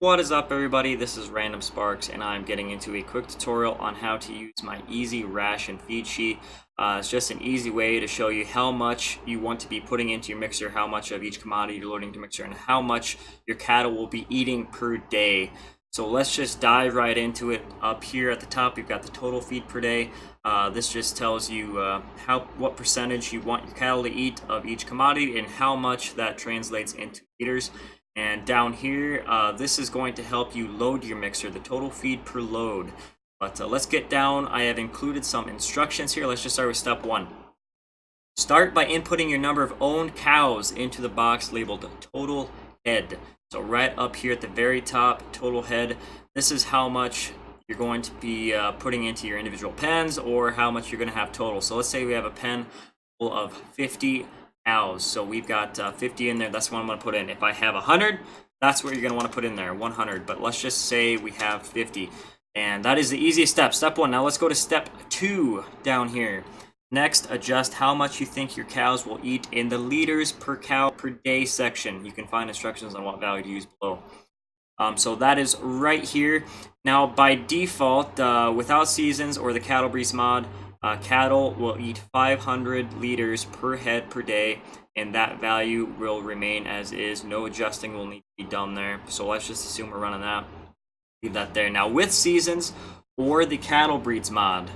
What is up, everybody? This is Random Sparks, and I'm getting into a quick tutorial on how to use my easy ration feed sheet. It's just an easy way to show you how much you want to be putting into your mixer, how much of each commodity you're loading to mixer, and how much your cattle will be eating per day. So let's just dive right into it. Up here at the top, you've got the total feed per day. This just tells you what percentage you want your cattle to eat of each commodity and how much that translates into liters. And down here, this is going to help you load your mixer, the total feed per load. But let's get down. I have included some instructions here. Let's just start with step 1. Start by inputting your number of owned cows into the box labeled total head. So right up here at the very top, total head. This is how much you're going to be putting into your individual pens, or how much you're going to have total. So let's say we have a pen full of 50 cows. So we've got 50 in there. That's what I'm going to put in. If I have 100, that's what you're going to want to put in there, 100. But let's just say we have 50. And that is the easiest step, step 1. Now let's go to step 2 down here. Next, adjust how much you think your cows will eat in the liters per cow per day section. You can find instructions on what value to use below. So that is right here. Now by default, without seasons or the cattle breeds mod, cattle will eat 500 liters per head per day, and that value will remain as is. No adjusting will need to be done there. So let's just assume we're running that. Leave that there. Now with seasons or the cattle breeds mod,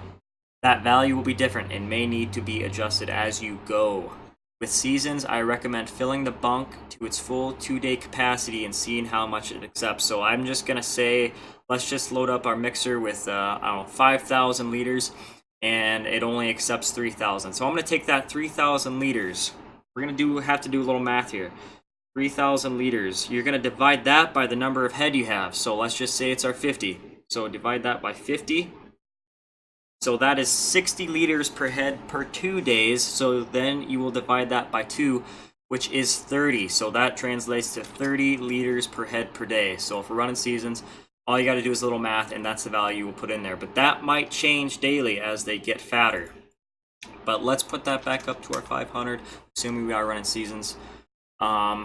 that value will be different and may need to be adjusted as you go. With seasons, I recommend filling the bunk to its full 2-day capacity and seeing how much it accepts. So I'm just going to say, let's just load up our mixer with, 5,000 liters. And it only accepts 3,000. So I'm going to take that 3,000 liters. We're going to have to do a little math here. 3,000 liters. You're going to divide that by the number of head you have. So let's just say it's our 50. So divide that by 50. So that is 60 liters per head per 2 days. So then you will divide that by 2, which is 30. So that translates to 30 liters per head per day. So if we're running seasons, all you got to do is a little math, and that's the value we'll put in there. But that might change daily as they get fatter. But let's put that back up to our 500, assuming we are running seasons.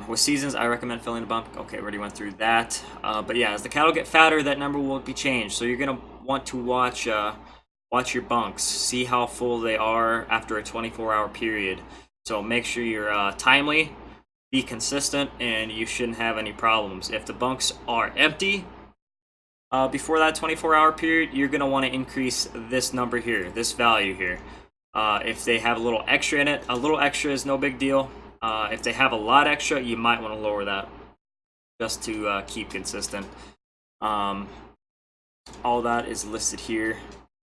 With seasons, I recommend filling the bump. Okay, already went through that. But yeah, as the cattle get fatter, that number will be changed. So you're going to want to watch your bunks, see how full they are after a 24-hour period. So make sure you're timely, be consistent, and you shouldn't have any problems. If the bunks are empty before that 24-hour period, you're going to want to increase this number here, this value here. If they have a little extra in it, a little extra is no big deal. If they have a lot extra, you might want to lower that just to keep consistent. All that is listed here.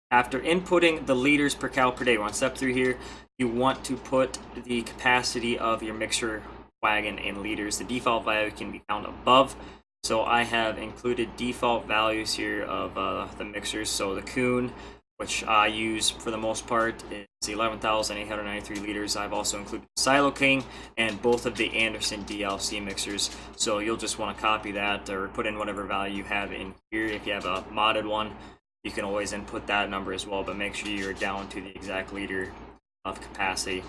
After inputting the liters per cow per day, we're on step 3 here. You want to put the capacity of your mixer wagon in liters. The default value can be found above. So I have included default values here of the mixers. So the Kuhn, which I use for the most part, is 11,893 liters. I've also included Silo King and both of the Anderson DLC mixers. So you'll just want to copy that or put in whatever value you have in here. If you have a modded one, you can always input that number as well, but make sure you're down to the exact liter of capacity.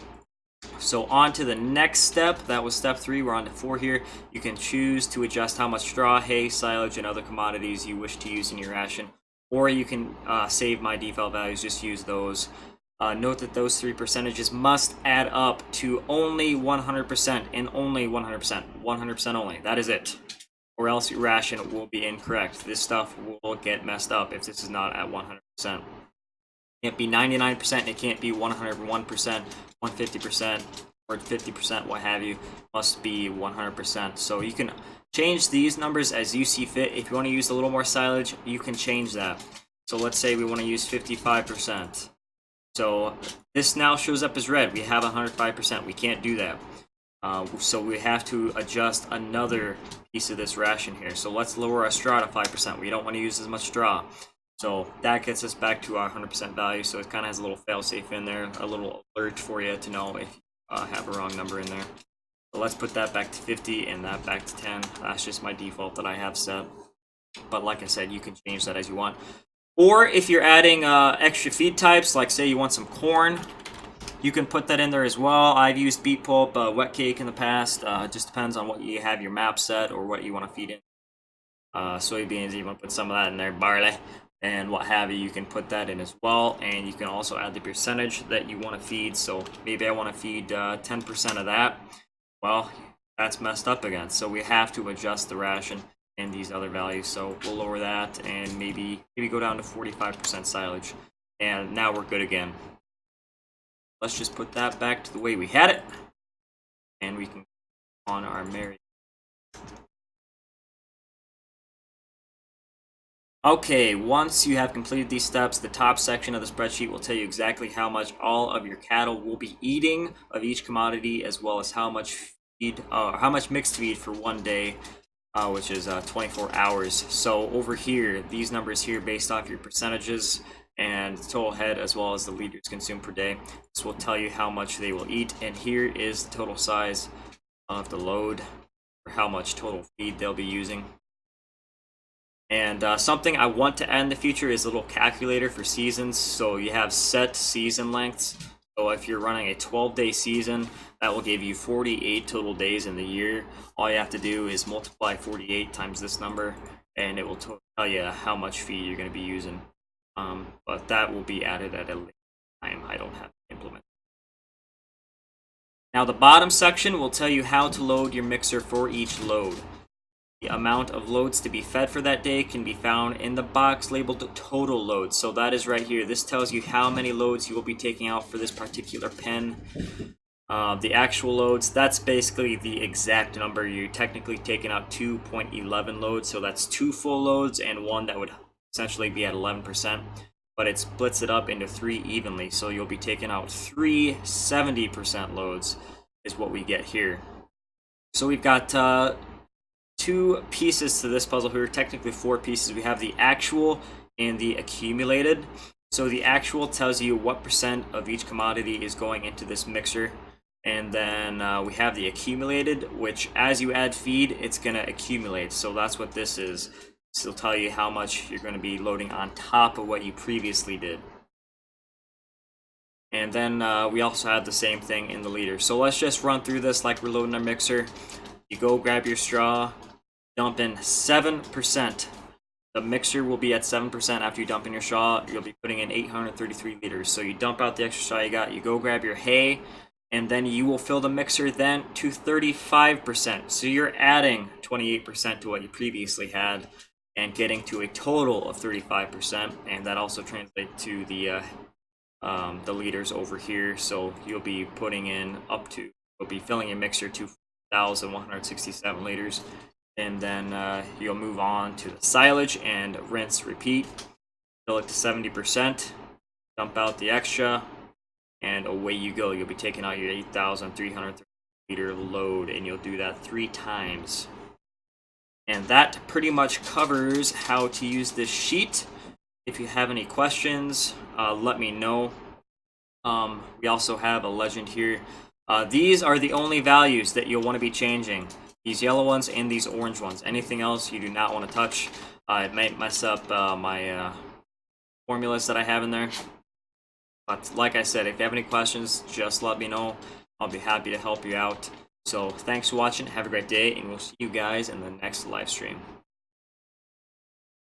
So on to the next step. That was step 3. We're on to 4 here. You can choose to adjust how much straw, hay, silage, and other commodities you wish to use in your ration, or you can save my default values, just use those. Note that those 3 percentages must add up to only 100% and only 100%. 100% only. That is it. Or else your ration will be incorrect. This stuff will get messed up if this is not at 100%. It can't be 99%, it can't be 101%, 150%, or 50%, what have you. It must be 100%. So you can change these numbers as you see fit. If you want to use a little more silage, you can change that. So let's say we want to use 55%. So this now shows up as red. We have 105%. We can't do that. So we have to adjust another piece of this ration here. So let's lower our straw to 5%. We don't want to use as much straw. So that gets us back to our 100% value. So it kind of has a little fail-safe in there, a little alert for you to know if you have a wrong number in there. So let's put that back to 50 and that back to 10. That's just my default that I have set. But like I said, you can change that as you want. Or if you're adding extra feed types, like say you want some corn, You can put that in there as well. I've used beet pulp, wet cake in the past. It just depends on what you have your map set or what you want to feed in. soybeans, you want to put some of that in there, barley, and what have you. You can put that in as well, and you can also add the percentage that you want to feed. So maybe I want to feed 10% of that. Well, that's messed up again, so we have to adjust the ration and these other values. So we'll lower that and maybe go down to 45% silage, and now we're good again. Let's just put that back to the way we had it, and we can on our merry. Okay, once you have completed these steps, the top section of the spreadsheet will tell you exactly how much all of your cattle will be eating of each commodity, as well as how much feed, how much mixed feed for one day, which is 24 hours. So over here, these numbers here based off your percentages and total head, as well as the liters consumed per day. This will tell you how much they will eat, and here is the total size of the load for how much total feed they'll be using. And something I want to add in the future is a little calculator for seasons. So you have set season lengths. So if you're running a 12-day season, that will give you 48 total days in the year. All you have to do is multiply 48 times this number, and it will tell you how much feed you're going to be using. But that will be added at a later time. I don't have to implement. Now the bottom section will tell you how to load your mixer for each load. The amount of loads to be fed for that day can be found in the box labeled total loads. So that is right here. This tells you how many loads you will be taking out for this particular pen. The actual loads, that's basically the exact number. You're technically taking out 2.11 loads. So that's 2 full loads and one that would essentially be at 11%. But it splits it up into 3 evenly. So you'll be taking out 3 70% loads is what we get here. So we've got 2 pieces to this puzzle here, technically 4 pieces. We have the actual and the accumulated. So the actual tells you what percent of each commodity is going into this mixer, and then we have the accumulated, which as you add feed, it's going to accumulate. So that's what this is. This will tell you how much you're going to be loading on top of what you previously did. And then we also have the same thing in the liter. So let's just run through this like we're loading our mixer. You go grab your straw, dump in 7%. The mixer will be at 7% after you dump in your straw. You'll be putting in 833 liters. So you dump out the extra straw you got, you go grab your hay, and then you will fill the mixer then to 35%. So you're adding 28% to what you previously had and getting to a total of 35%. And that also translates to the liters over here. So you'll be putting in you'll be filling your mixer to 1,167 liters. And then you'll move on to the silage and rinse, repeat. Fill it to 70%, dump out the extra, and away you go. You'll be taking out your 8,330 liter load, and you'll do that 3 times. And that pretty much covers how to use this sheet. If you have any questions, let me know. We also have a legend here. These are the only values that you'll want to be changing. These yellow ones and these orange ones. Anything else you do not want to touch. It might mess up my formulas that I have in there. But like I said, if you have any questions, just let me know. I'll be happy to help you out. So thanks for watching. Have a great day, and we'll see you guys in the next live stream.